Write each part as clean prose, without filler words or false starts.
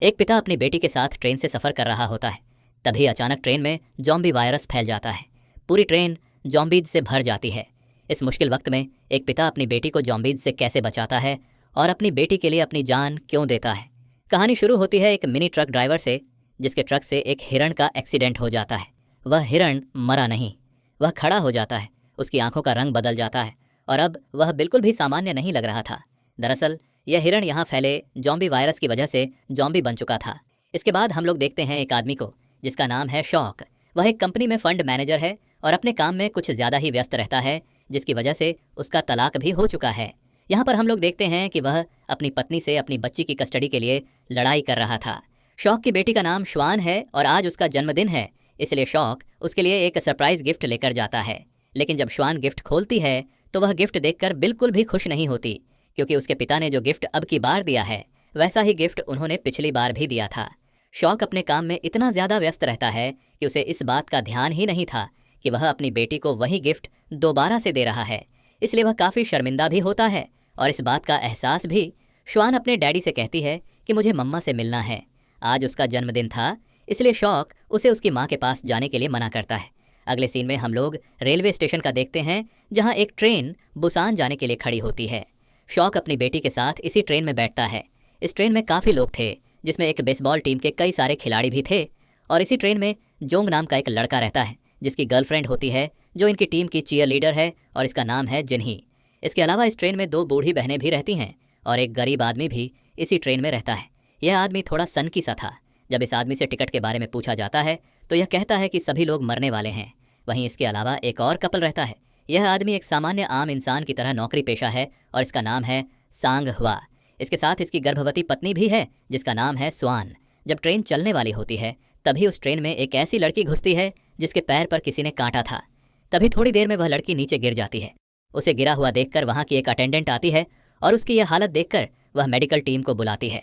एक पिता अपनी बेटी के साथ ट्रेन से सफ़र कर रहा होता है। तभी अचानक ट्रेन में जॉम्बी वायरस फैल जाता है। पूरी ट्रेन जॉम्बीज से भर जाती है। इस मुश्किल वक्त में एक पिता अपनी बेटी को जॉम्बीज से कैसे बचाता है और अपनी बेटी के लिए अपनी जान क्यों देता है। कहानी शुरू होती है एक मिनी ट्रक ड्राइवर से, जिसके ट्रक से एक हिरण का एक्सीडेंट हो जाता है। वह हिरण मरा नहीं, वह खड़ा हो जाता है। उसकी आंखों का रंग बदल जाता है और अब वह बिल्कुल भी सामान्य नहीं लग रहा था। दरअसल यह हिरण यहाँ फैले जॉम्बी वायरस की वजह से जॉम्बी बन चुका था। इसके बाद हम लोग देखते हैं एक आदमी को, जिसका नाम है शौक। वह एक कंपनी में फंड मैनेजर है और अपने काम में कुछ ज़्यादा ही व्यस्त रहता है, जिसकी वजह से उसका तलाक भी हो चुका है। यहाँ पर हम लोग देखते हैं कि वह अपनी पत्नी से अपनी बच्ची की कस्टडी के लिए लड़ाई कर रहा था। शौक की बेटी का नाम श्वान है और आज उसका जन्मदिन है, इसलिए शौक उसके लिए एक सरप्राइज गिफ्ट लेकर जाता है। लेकिन जब श्वान गिफ्ट खोलती है तो वह गिफ्ट देखकर बिल्कुल भी खुश नहीं होती, क्योंकि उसके पिता ने जो गिफ्ट अब की बार दिया है वैसा ही गिफ्ट उन्होंने पिछली बार भी दिया था। शौक अपने काम में इतना ज़्यादा व्यस्त रहता है कि उसे इस बात का ध्यान ही नहीं था कि वह अपनी बेटी को वही गिफ्ट दोबारा से दे रहा है। इसलिए वह काफ़ी शर्मिंदा भी होता है और इस बात का एहसास भी। श्वान अपने डैडी से कहती है कि मुझे मम्मा से मिलना है। आज उसका जन्मदिन था, इसलिए शौक उसे उसकी माँ के पास जाने के लिए मना करता है। अगले सीन में हम लोग रेलवे स्टेशन का देखते हैं, जहाँ एक ट्रेन बुसान जाने के लिए खड़ी होती है। शौक अपनी बेटी के साथ इसी ट्रेन में बैठता है। इस ट्रेन में काफ़ी लोग थे, जिसमें एक बेसबॉल टीम के कई सारे खिलाड़ी भी थे। और इसी ट्रेन में जोंग नाम का एक लड़का रहता है, जिसकी गर्लफ्रेंड होती है, जो इनकी टीम की चीयर लीडर है और इसका नाम है जिन्ही। इसके अलावा इस ट्रेन में 2 बूढ़ी बहनें भी रहती हैं और एक गरीब आदमी भी इसी ट्रेन में रहता है। यह आदमी थोड़ा सनकी सा था। जब इस आदमी से टिकट के बारे में पूछा जाता है तो यह कहता है कि सभी लोग मरने वाले हैं। वहीं इसके अलावा एक और कपल रहता है। यह आदमी एक सामान्य आम इंसान की तरह नौकरी पेशा है और इसका नाम है सांग हुआ। इसके साथ इसकी गर्भवती पत्नी भी है, जिसका नाम है स्वान। जब ट्रेन चलने वाली होती है तभी उस ट्रेन में एक ऐसी लड़की घुसती है जिसके पैर पर किसी ने काटा था। तभी थोड़ी देर में वह लड़की नीचे गिर जाती है। उसे गिरा हुआ देखकर वहाँ की एक अटेंडेंट आती है और उसकी यह हालत देखकर वह मेडिकल टीम को बुलाती है।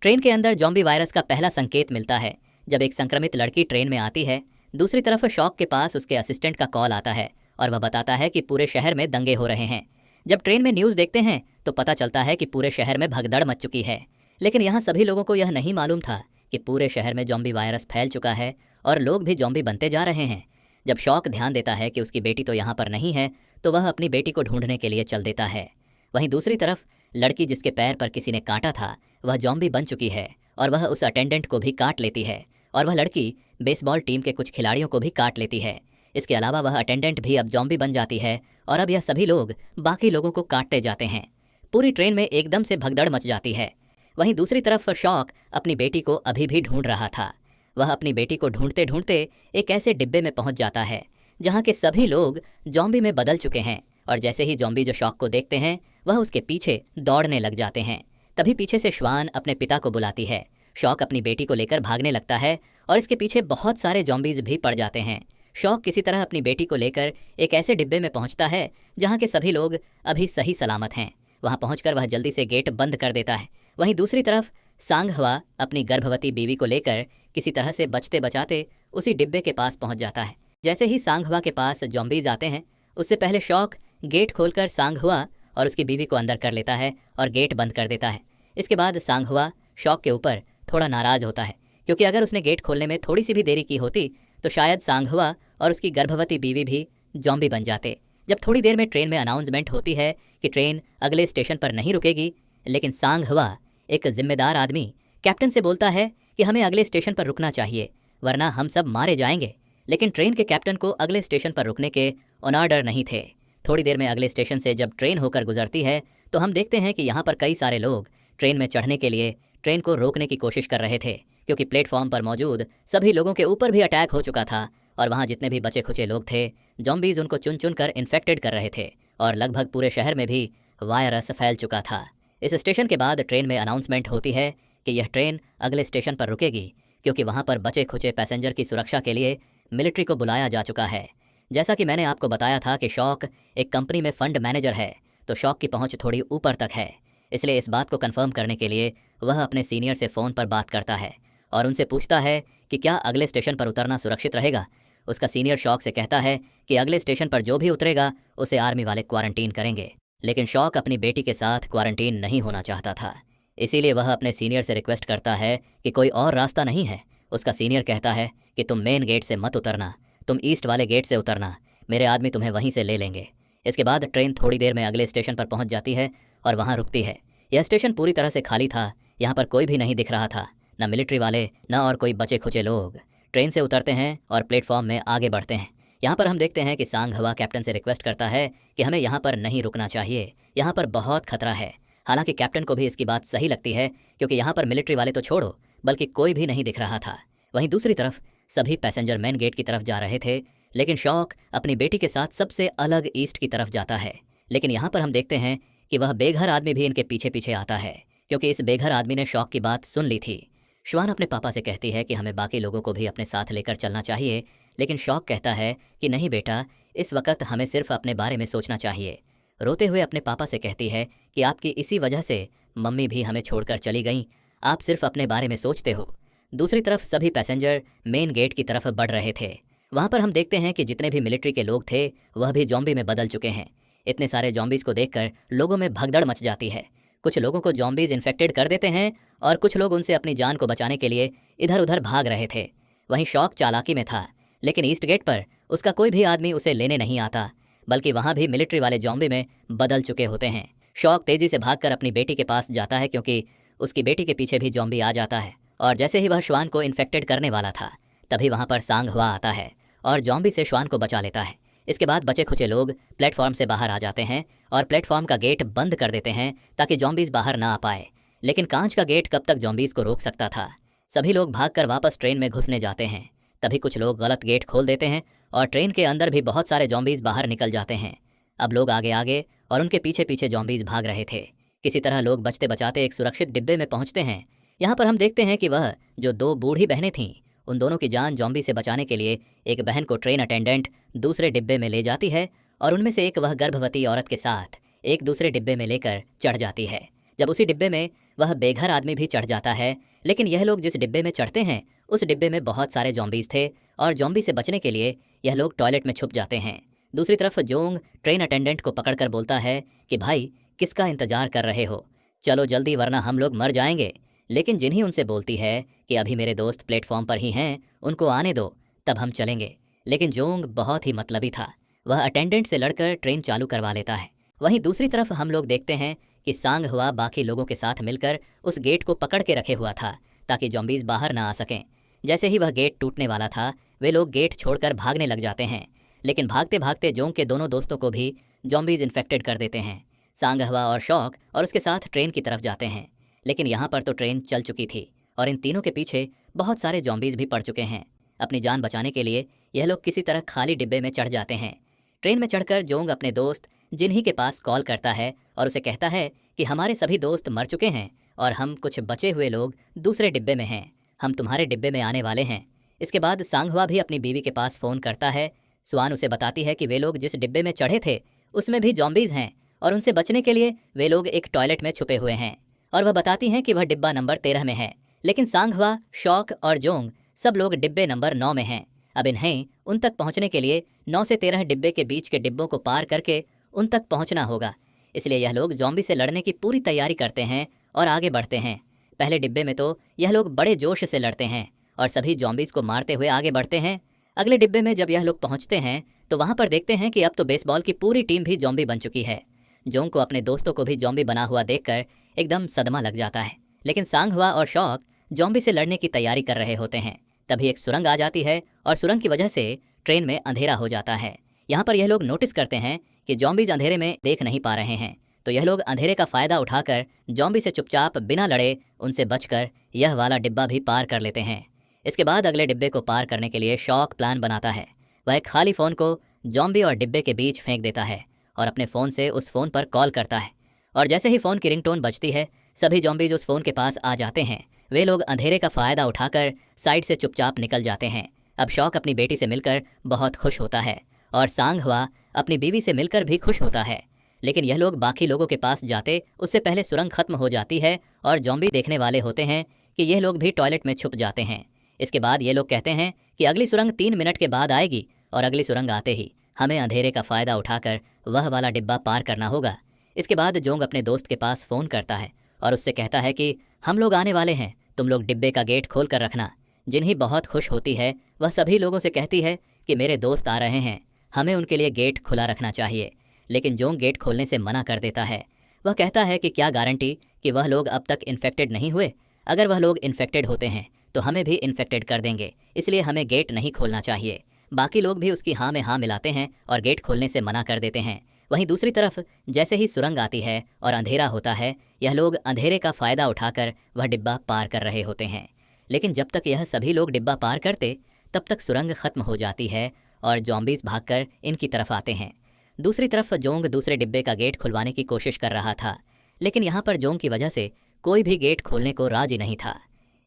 ट्रेन के अंदर जॉम्बी वायरस का पहला संकेत मिलता है जब एक संक्रमित लड़की ट्रेन में आती है। दूसरी तरफ शौक के पास उसके असिस्टेंट का कॉल आता है और वह बताता है कि पूरे शहर में दंगे हो रहे हैं। जब ट्रेन में न्यूज़ देखते हैं तो पता चलता है कि पूरे शहर में भगदड़ मच चुकी है। लेकिन यहाँ सभी लोगों को यह नहीं मालूम था कि पूरे शहर में जॉम्बी वायरस फैल चुका है और लोग भी जॉम्बी बनते जा रहे हैं। जब शौक ध्यान देता है कि उसकी बेटी तो यहाँ पर नहीं है, तो वह अपनी बेटी को ढूंढने के लिए चल देता है। वहीं दूसरी तरफ लड़की जिसके पैर पर किसी ने काटा था वह जॉम्बी बन चुकी है और वह उस अटेंडेंट को भी काट लेती है और वह लड़की बेसबॉल टीम के कुछ खिलाड़ियों को भी काट लेती है। इसके अलावा वह अटेंडेंट भी अब जॉम्बी बन जाती है और अब यह सभी लोग बाकी लोगों को काटते जाते हैं। पूरी ट्रेन में एकदम से भगदड़ मच जाती है। वहीं दूसरी तरफ शौक अपनी बेटी को अभी भी ढूंढ रहा था। वह अपनी बेटी को ढूंढते ढूंढते एक ऐसे डिब्बे में पहुंच जाता है जहां के सभी लोग जॉम्बी में बदल चुके हैं और जैसे ही जॉम्बी जो शौक को देखते हैं वह उसके पीछे दौड़ने लग जाते हैं। तभी पीछे से श्वान अपने पिता को बुलाती है। शौक अपनी बेटी को लेकर भागने लगता है और इसके पीछे बहुत सारे जॉम्बीज भी पड़ जाते हैं। शौक किसी तरह अपनी बेटी को लेकर एक ऐसे डिब्बे में पहुंचता है जहां के सभी लोग अभी सही सलामत हैं। वहां पहुंचकर वह जल्दी से गेट बंद कर देता है। वहीं दूसरी तरफ सांग हवा अपनी गर्भवती बीवी को लेकर किसी तरह से बचते बचाते उसी डिब्बे के पास पहुंच जाता है। जैसे ही सांग हवा के पास जॉम्बीज आते हैं, उससे पहले शौक गेट खोलकर सांग हुआ और उसकी बीवी को अंदर कर लेता है और गेट बंद कर देता है। इसके बाद सांग हुआ शौक के ऊपर थोड़ा नाराज़ होता है, क्योंकि अगर उसने गेट खोलने में थोड़ी सी भी देरी की होती तो शायद सांग हुआ और उसकी गर्भवती बीवी भी जॉम्बी बन जाते। जब थोड़ी देर में ट्रेन में अनाउंसमेंट होती है कि ट्रेन अगले स्टेशन पर नहीं रुकेगी, लेकिन सांग हुआ एक जिम्मेदार आदमी कैप्टन से बोलता है कि हमें अगले स्टेशन पर रुकना चाहिए, वरना हम सब मारे जाएंगे। लेकिन ट्रेन के कैप्टन को अगले स्टेशन पर रुकने के ऑर्डर नहीं थे। थोड़ी देर में अगले स्टेशन से जब ट्रेन होकर गुजरती है तो हम देखते हैं कि यहाँ पर कई सारे लोग ट्रेन में चढ़ने के लिए ट्रेन को रोकने की कोशिश कर रहे थे, क्योंकि प्लेटफॉर्म पर मौजूद सभी लोगों के ऊपर भी अटैक हो चुका था और वहाँ जितने भी बचे खुचे लोग थे जॉम्बीज उनको चुन चुन कर इन्फेक्टेड कर रहे थे और लगभग पूरे शहर में भी वायरस फैल चुका था। इस स्टेशन के बाद ट्रेन में अनाउंसमेंट होती है कि यह ट्रेन अगले स्टेशन पर रुकेगी, क्योंकि वहाँ पर बचे खुचे पैसेंजर की सुरक्षा के लिए मिलिट्री को बुलाया जा चुका है। जैसा कि मैंने आपको बताया था कि शौक एक कंपनी में फ़ंड मैनेजर है, तो शौक की पहुंच थोड़ी ऊपर तक है। इसलिए इस बात को कंफर्म करने के लिए वह अपने सीनियर से फ़ोन पर बात करता है और उनसे पूछता है कि क्या अगले स्टेशन पर उतरना सुरक्षित रहेगा। उसका सीनियर शौक से कहता है कि अगले स्टेशन पर जो भी उतरेगा उसे आर्मी वाले क्वारंटीन करेंगे, लेकिन शौक अपनी बेटी के साथ क्वारंटीन नहीं होना चाहता था। इसीलिए वह अपने सीनियर से रिक्वेस्ट करता है कि कोई और रास्ता नहीं है। उसका सीनियर कहता है कि तुम मेन गेट से मत उतरना, तुम ईस्ट वाले गेट से उतरना, मेरे आदमी तुम्हें वहीं से ले लेंगे। इसके बाद ट्रेन थोड़ी देर में अगले स्टेशन पर पहुंच जाती है और वहां रुकती है। यह स्टेशन पूरी तरह से खाली था, यहाँ पर कोई भी नहीं दिख रहा था, न मिलिट्री वाले न और कोई बचे खुचे लोग। ट्रेन से उतरते हैं और प्लेटफॉर्म में आगे बढ़ते हैं। यहाँ पर हम देखते हैं कि सांघवा कैप्टन से रिक्वेस्ट करता है कि हमें यहाँ पर नहीं रुकना चाहिए, यहाँ पर बहुत खतरा है। हालांकि कैप्टन को भी इसकी बात सही लगती है, क्योंकि यहाँ पर मिलिट्री वाले तो छोड़ो, बल्कि कोई भी नहीं दिख रहा था। वहीं दूसरी तरफ सभी पैसेंजर मेन गेट की तरफ जा रहे थे, लेकिन शौक अपनी बेटी के साथ सबसे अलग ईस्ट की तरफ जाता है। लेकिन यहाँ पर हम देखते हैं कि वह बेघर आदमी भी इनके पीछे पीछे आता है, क्योंकि इस बेघर आदमी ने शौक की बात सुन ली थी। श्वान अपने पापा से कहती है कि हमें बाकी लोगों को भी अपने साथ लेकर चलना चाहिए, लेकिन शौक कहता है कि नहीं बेटा, इस वक्त हमें सिर्फ अपने बारे में सोचना चाहिए। रोते हुए अपने पापा से कहती है कि आपकी इसी वजह से मम्मी भी हमें छोड़कर चली गईं, आप सिर्फ अपने बारे में सोचते हो। दूसरी तरफ सभी पैसेंजर मेन गेट की तरफ बढ़ रहे थे। वहाँ पर हम देखते हैं कि जितने भी मिलिट्री के लोग थे वह भी जॉम्बी में बदल चुके हैं। इतने सारे जॉम्बीज़ को देखकर लोगों में भगदड़ मच जाती है। कुछ लोगों को जॉम्बीज़ इन्फेक्टेड कर देते हैं और कुछ लोग उनसे अपनी जान को बचाने के लिए इधर उधर भाग रहे थे। वहीं शौक चालाकी में था, लेकिन ईस्ट गेट पर उसका कोई भी आदमी उसे लेने नहीं आता, बल्कि वहाँ भी मिलिट्री वाले जॉम्बी में बदल चुके होते हैं। शौक तेज़ी से भागकर अपनी बेटी के पास जाता है, क्योंकि उसकी बेटी के पीछे भी जॉम्बी आ जाता है। और जैसे ही वह श्वान को इन्फेक्टेड करने वाला था, तभी वहाँ पर सांघवा आता है और जॉम्बी से श्वान को बचा लेता है। इसके बाद बचे खुचे लोग प्लेटफॉर्म से बाहर आ जाते हैं और प्लेटफॉर्म का गेट बंद कर देते हैं ताकि जॉम्बीज़ बाहर ना आ पाए। लेकिन कांच का गेट कब तक जॉम्बीज़ को रोक सकता था। सभी लोग भागकर वापस ट्रेन में घुसने जाते हैं। तभी कुछ लोग गलत गेट खोल देते हैं और ट्रेन के अंदर भी बहुत सारे जॉम्बीज़ बाहर निकल जाते हैं। अब लोग आगे आगे और उनके पीछे पीछे जॉम्बीज़ भाग रहे थे। किसी तरह लोग बचते बचाते एक सुरक्षित डिब्बे में पहुंचते हैं। यहाँ पर हम देखते हैं कि वह जो दो बूढ़ी बहनें थीं, उन दोनों की जान जॉम्बी से बचाने के लिए एक बहन को ट्रेन अटेंडेंट दूसरे डिब्बे में ले जाती है और उनमें से एक वह गर्भवती औरत के साथ एक दूसरे डिब्बे में लेकर चढ़ जाती है। जब उसी डिब्बे में वह बेघर आदमी भी चढ़ जाता है, लेकिन यह लोग जिस डिब्बे में चढ़ते हैं उस डिब्बे में बहुत सारे जॉम्बीज़ थे और जॉम्बी से बचने के लिए यह लोग टॉयलेट में छुप जाते हैं। दूसरी तरफ जोंग ट्रेन अटेंडेंट को पकड़कर बोलता है कि भाई, किसका इंतजार कर रहे हो, चलो जल्दी वरना हम लोग मर जाएंगे। लेकिन जिन्हीं उनसे बोलती है कि अभी मेरे दोस्त प्लेटफॉर्म पर ही हैं, उनको आने दो, तब हम चलेंगे। लेकिन जोंग बहुत ही मतलबी था, वह अटेंडेंट से लड़कर ट्रेन चालू करवा लेता है। वहीं दूसरी तरफ हम लोग देखते हैं कि सांघवा बाकी लोगों के साथ मिलकर उस गेट को पकड़ के रखे हुआ था ताकि जॉम्बीज़ बाहर ना आ सकें। जैसे ही वह गेट टूटने वाला था, वे लोग गेट छोड़कर भागने लग जाते हैं, लेकिन भागते भागते जोंग के दोनों दोस्तों को भी जॉम्बीज़ इन्फेक्टेड कर देते हैं। सांघवा और शौक और उसके साथ ट्रेन की तरफ जाते हैं, लेकिन यहाँ पर तो ट्रेन चल चुकी थी और इन तीनों के पीछे बहुत सारे जॉम्बीज़ भी पड़ चुके हैं। अपनी जान बचाने के लिए यह लोग किसी तरह खाली डिब्बे में चढ़ जाते हैं। ट्रेन में चढ़कर जोंग अपने दोस्त जिन्हीं के पास कॉल करता है और उसे कहता है कि हमारे सभी दोस्त मर चुके हैं और हम कुछ बचे हुए लोग दूसरे डिब्बे में हैं, हम तुम्हारे डिब्बे में आने वाले हैं। इसके बाद सांघवा भी अपनी बीवी के पास फ़ोन करता है। स्वान उसे बताती है कि वे लोग जिस डिब्बे में चढ़े थे उसमें भी जॉम्बीज़ हैं और उनसे बचने के लिए वे लोग एक टॉयलेट में छुपे हुए हैं। और वह बताती हैं कि वह डिब्बा नंबर 13 में है, लेकिन सांघवा, शौक और जोंग सब लोग डिब्बे नंबर 9 में हैं। अब इन्हें उन तक पहुंचने के लिए 9 से 13 डिब्बे के बीच के डिब्बों को पार करके उन तक पहुंचना होगा। इसलिए यह लोग जॉम्बी से लड़ने की पूरी तैयारी करते हैं और आगे बढ़ते हैं। पहले डिब्बे में तो यह लोग बड़े जोश से लड़ते हैं और सभी जॉम्बीज़ को मारते हुए आगे बढ़ते हैं। अगले डिब्बे में जब यह लोग पहुंचते हैं तो वहाँ पर देखते हैं कि अब तो बेसबॉल की पूरी टीम भी जॉम्बी बन चुकी है। जोंग को अपने दोस्तों को भी जॉम्बी बना हुआ देखकर एकदम सदमा लग जाता है, लेकिन सांघवा और शौक जॉम्बी से लड़ने की तैयारी कर रहे होते हैं। तभी एक सुरंग आ जाती है और सुरंग की वजह से ट्रेन में अंधेरा हो जाता है। यहाँ पर यह लोग नोटिस करते हैं कि जॉम्बीज अंधेरे में देख नहीं पा रहे हैं, तो यह लोग अंधेरे का फ़ायदा उठाकर जॉम्बी से चुपचाप बिना लड़े उनसे बचकर यह वाला डिब्बा भी पार कर लेते हैं। इसके बाद अगले डिब्बे को पार करने के लिए शौक प्लान बनाता है। वह एक खाली फ़ोन को जॉम्बी और डिब्बे के बीच फेंक देता है और अपने फ़ोन से उस फ़ोन पर कॉल करता है। और जैसे ही फ़ोन की रिंगटोन बजती है, सभी जॉम्बीज उस फ़ोन के पास आ जाते हैं। वे लोग अंधेरे का फ़ायदा उठाकर साइड से चुपचाप निकल जाते हैं। अब शौक अपनी बेटी से मिलकर बहुत खुश होता है और सांघवा अपनी बीवी से मिलकर भी खुश होता है। लेकिन यह लोग बाकी लोगों के पास जाते उससे पहले सुरंग खत्म हो जाती है और जॉम्बी देखने वाले होते हैं कि यह लोग भी टॉयलेट में छुप जाते हैं। इसके बाद ये लोग कहते हैं कि अगली सुरंग 3 मिनट के बाद आएगी और अगली सुरंग आते ही हमें अंधेरे का फ़ायदा उठाकर वह वाला डिब्बा पार करना होगा। इसके बाद जोंग अपने दोस्त के पास फ़ोन करता है और उससे कहता है कि हम लोग आने वाले हैं, तुम लोग डिब्बे का गेट खोल कर रखना। जिन्ही बहुत खुश होती है वह सभी लोगों से कहती है कि मेरे दोस्त आ रहे हैं, हमें उनके लिए गेट खुला रखना चाहिए। लेकिन जोंग गेट खोलने से मना कर देता है। वह कहता है कि क्या गारंटी कि वह लोग अब तक इन्फेक्टेड नहीं हुए, अगर वह लोग इन्फेक्टेड होते हैं तो हमें भी इन्फेक्टेड कर देंगे, इसलिए हमें गेट नहीं खोलना चाहिए। बाकी लोग भी उसकी हाँ में हाँ मिलाते हैं और गेट खोलने से मना कर देते हैं। वहीं दूसरी तरफ जैसे ही सुरंग आती है और अंधेरा होता है, यह लोग अंधेरे का फ़ायदा उठाकर वह डिब्बा पार कर रहे होते हैं। लेकिन जब तक यह सभी लोग डिब्बा पार करते तब तक सुरंग ख़त्म हो जाती है और जॉम्बीज़ भागकर इनकी तरफ आते हैं। दूसरी तरफ जोंग दूसरे डिब्बे का गेट खुलवाने की कोशिश कर रहा था, लेकिन यहाँ पर जोंग की वजह से कोई भी गेट खोलने को राजी नहीं था।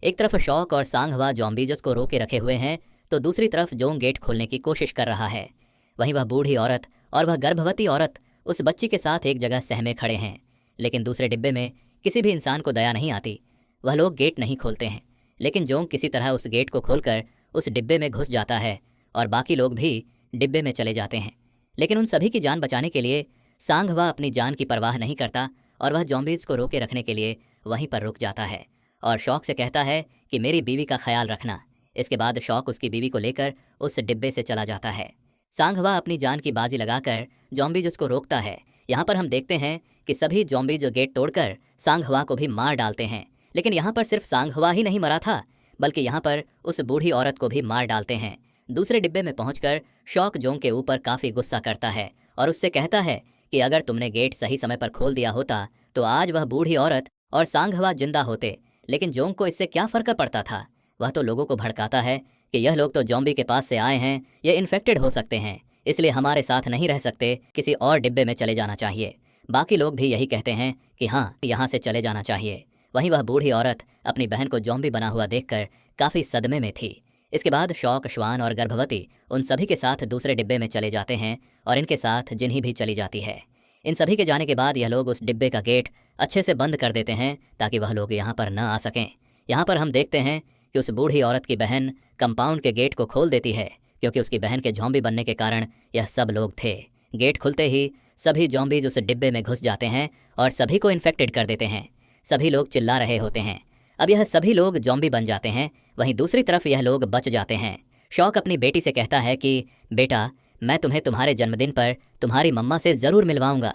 एक तरफ शौक और सांगवा जॉम्बीज़ को रोके रखे हुए हैं, तो दूसरी तरफ जोंग गेट खोलने की कोशिश कर रहा है। वहीं वह बूढ़ी औरत और वह गर्भवती औरत उस बच्ची के साथ एक जगह सहमे खड़े हैं। लेकिन दूसरे डिब्बे में किसी भी इंसान को दया नहीं आती, वह लोग गेट नहीं खोलते हैं। लेकिन जोंग किसी तरह उस गेट को खोलकर उस डिब्बे में घुस जाता है और बाकी लोग भी डिब्बे में चले जाते हैं। लेकिन उन सभी की जान बचाने के लिए सांगवा अपनी जान की परवाह नहीं करता और वह जॉम्बीज़ को रोके रखने के लिए वहीं पर रुक जाता है और शौक से कहता है कि मेरी बीवी का ख्याल रखना। इसके बाद शौक उसकी बीवी को लेकर उस डिब्बे से चला जाता है। सांगवा अपनी जान की बाजी लगाकर जॉम्बीज़ उसको रोकता है। यहाँ पर हम देखते हैं कि सभी जॉम्बीज़ गेट तोड़कर सांगवा को भी मार डालते हैं। लेकिन यहाँ पर सिर्फ सांगवा ही नहीं मरा था, बल्कि यहाँ पर उस बूढ़ी औरत को भी मार डालते हैं। दूसरे डिब्बे में पहुंचकर शौक जोंग के ऊपर काफ़ी गुस्सा करता है और उससे कहता है कि अगर तुमने गेट सही समय पर खोल दिया होता तो आज वह बूढ़ी औरत और सांगवा जिंदा होते। लेकिन जोंग को इससे क्या फ़र्क पड़ता था। वह तो लोगों को भड़काता है कि यह लोग तो जॉम्बी के पास से आए हैं, ये इन्फेक्टेड हो सकते हैं, इसलिए हमारे साथ नहीं रह सकते, किसी और डिब्बे में चले जाना चाहिए। बाकी लोग भी यही कहते हैं कि हाँ, यहाँ से चले जाना चाहिए। वहीं वह बूढ़ी औरत अपनी बहन को जॉम्बी बना हुआ देखकर काफ़ी सदमे में थी। इसके बाद शौक, श्वान और गर्भवती उन सभी के साथ दूसरे डिब्बे में चले जाते हैं और इनके साथ जिन्ही भी चली जाती है। इन सभी के जाने के बाद यह लोग उस डिब्बे का गेट अच्छे से बंद कर देते हैं ताकि वह लोग यहाँ पर न आ सकें। यहाँ पर हम देखते हैं कि उस बूढ़ी औरत की बहन कंपाउंड के गेट को खोल देती है, क्योंकि उसकी बहन के जॉम्बी बनने के कारण यह सब लोग थे। गेट खुलते ही सभी जॉम्बीज उस डिब्बे में घुस जाते हैं और सभी को इन्फेक्टेड कर देते हैं। सभी लोग चिल्ला रहे होते हैं। अब यह सभी लोग जॉम्बी बन जाते हैं, वहीं दूसरी तरफ यह लोग बच जाते हैं। शौक अपनी बेटी से कहता है कि बेटा, मैं तुम्हें तुम्हारे जन्मदिन पर तुम्हारी मम्मा से ज़रूर मिलवाऊंगा।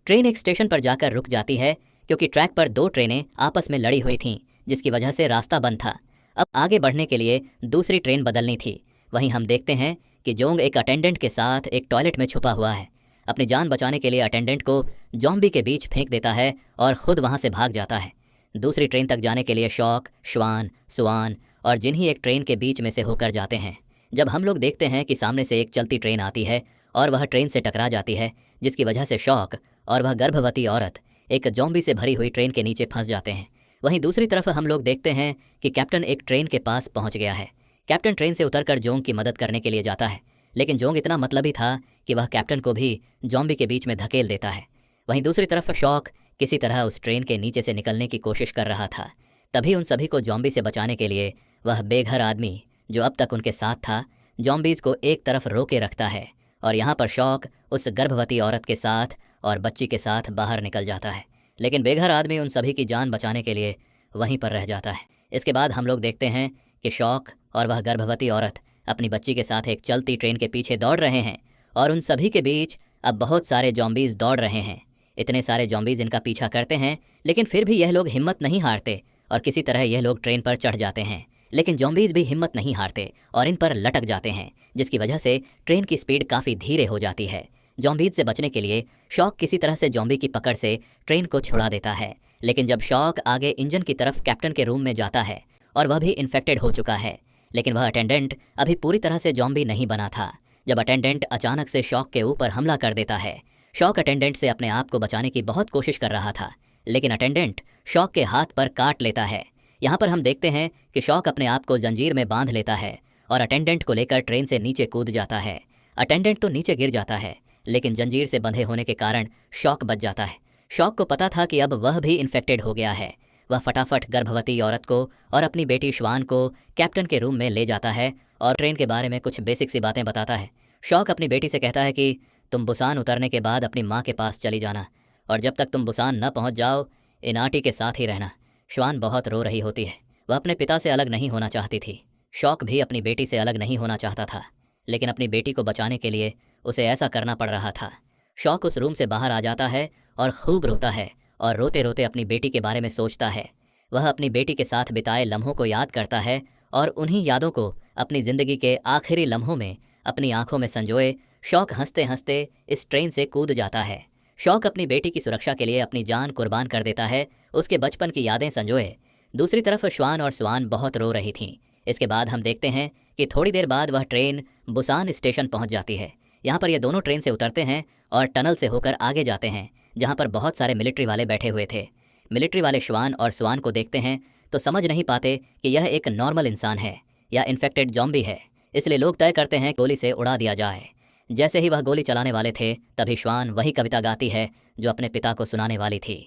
ट्रेन एक स्टेशन पर जाकर रुक जाती है, क्योंकि ट्रैक पर दो ट्रेनें आपस में लड़ी हुई थीं, जिसकी वजह से रास्ता बंद था। अब आगे बढ़ने के लिए दूसरी ट्रेन बदलनी थी। वहीं हम देखते हैं कि जोंग एक अटेंडेंट के साथ एक टॉयलेट में छुपा हुआ है। अपनी जान बचाने के लिए अटेंडेंट को जॉम्बी के बीच फेंक देता है और ख़ुद वहाँ से भाग जाता है। दूसरी ट्रेन तक जाने के लिए शौक, श्वान, सुआन और जिन्ही एक ट्रेन के बीच में से होकर जाते हैं। जब हम लोग देखते हैं कि सामने से एक चलती ट्रेन आती है और वह ट्रेन से टकरा जाती है, जिसकी वजह से शौक और वह गर्भवती औरत एक जॉम्बी से भरी हुई ट्रेन के नीचे फंस जाते हैं। वहीं दूसरी तरफ हम लोग देखते हैं कि कैप्टन एक ट्रेन के पास पहुंच गया है। कैप्टन ट्रेन से उतरकर जोंग की मदद करने के लिए जाता है, लेकिन जोंग इतना मतलबी था कि वह कैप्टन को भी जॉम्बी के बीच में धकेल देता है। वहीं दूसरी तरफ शौक किसी तरह उस ट्रेन के नीचे से निकलने की कोशिश कर रहा था। तभी उन सभी को जॉम्बी से बचाने के लिए वह बेघर आदमी जो अब तक उनके साथ था, जॉम्बीज़ को एक तरफ रोके रखता है और यहाँ पर शौक उस गर्भवती औरत के साथ और बच्ची के साथ बाहर निकल जाता है। लेकिन बेघर आदमी उन सभी की जान बचाने के लिए वहीं पर रह जाता है। इसके बाद हम लोग देखते हैं कि शौक और वह गर्भवती औरत अपनी बच्ची के साथ एक चलती ट्रेन के पीछे दौड़ रहे हैं और उन सभी के बीच अब बहुत सारे जॉम्बीज़ दौड़ रहे हैं। इतने सारे जॉम्बीज़ इनका पीछा करते हैं, लेकिन फिर भी यह लोग हिम्मत नहीं हारते और किसी तरह यह लोग ट्रेन पर चढ़ जाते हैं। लेकिन जॉम्बीज़ भी हिम्मत नहीं हारते और इन पर लटक जाते हैं, जिसकी वजह से ट्रेन की स्पीड काफ़ी धीरे हो जाती है। जॉम्बीज़ से बचने के लिए शौक किसी तरह से जॉम्बी की पकड़ से ट्रेन को छुड़ा देता है। लेकिन जब शौक आगे इंजन की तरफ कैप्टन के रूम में जाता है और वह भी इन्फेक्टेड हो चुका है, लेकिन वह अटेंडेंट अभी पूरी तरह से जॉम्बी नहीं बना था। जब अटेंडेंट अचानक से शौक के ऊपर हमला कर देता है। शौक अटेंडेंट से अपने आप को बचाने की बहुत कोशिश कर रहा था, लेकिन अटेंडेंट शौक के हाथ पर काट लेता है। यहाँ पर हम देखते हैं कि शौक अपने आप को जंजीर में बांध लेता है और अटेंडेंट को लेकर ट्रेन से नीचे कूद जाता है। अटेंडेंट तो नीचे गिर जाता है, लेकिन जंजीर से बंधे होने के कारण शौक बच जाता है। शौक को पता था कि अब वह भी इन्फेक्टेड हो गया है। वह फटाफट गर्भवती औरत को और अपनी बेटी श्वान को कैप्टन के रूम में ले जाता है और ट्रेन के बारे में कुछ बेसिक सी बातें बताता है। शौक अपनी बेटी से कहता है कि तुम बुसान उतरने के बाद अपनी माँ के पास चली जाना और जब तक तुम बुसान न पहुँच जाओ इनाटी के साथ ही रहना। श्वान बहुत रो रही होती है। वह अपने पिता से अलग नहीं होना चाहती थी। शौक भी अपनी बेटी से अलग नहीं होना चाहता था, लेकिन अपनी बेटी को बचाने के लिए उसे ऐसा करना पड़ रहा था। शौक उस रूम से बाहर आ जाता है और खूब रोता है और रोते रोते अपनी बेटी के बारे में सोचता है। वह अपनी बेटी के साथ बिताए लम्हों को याद करता है और उन्हीं यादों को अपनी ज़िंदगी के आखिरी लम्हों में अपनी आंखों में संजोए शौक हंसते हंसते इस ट्रेन से कूद जाता है। शौक अपनी बेटी की सुरक्षा के लिए अपनी जान कुर्बान कर देता है, उसके बचपन की यादें संजोए। दूसरी तरफ श्वान और स्वान बहुत रो रही थीं। इसके बाद हम देखते हैं कि थोड़ी देर बाद वह ट्रेन बुसान स्टेशन पहुंच जाती है। यहाँ पर ये दोनों ट्रेन से उतरते हैं और टनल से होकर आगे जाते हैं, जहाँ पर बहुत सारे मिलिट्री वाले बैठे हुए थे। मिलिट्री वाले श्वान और स्वान को देखते हैं तो समझ नहीं पाते कि यह एक नॉर्मल इंसान है या इन्फेक्टेड जॉम्बी है, इसलिए लोग तय करते हैं गोली से उड़ा दिया जाए। जैसे ही वह गोली चलाने वाले थे, तभी श्वान वही कविता गाती है जो अपने पिता को सुनाने वाली थी।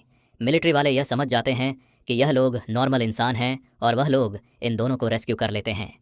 मिलिट्री वाले यह समझ जाते हैं कि यह लोग नॉर्मल इंसान हैं और वह लोग इन दोनों को रेस्क्यू कर लेते हैं।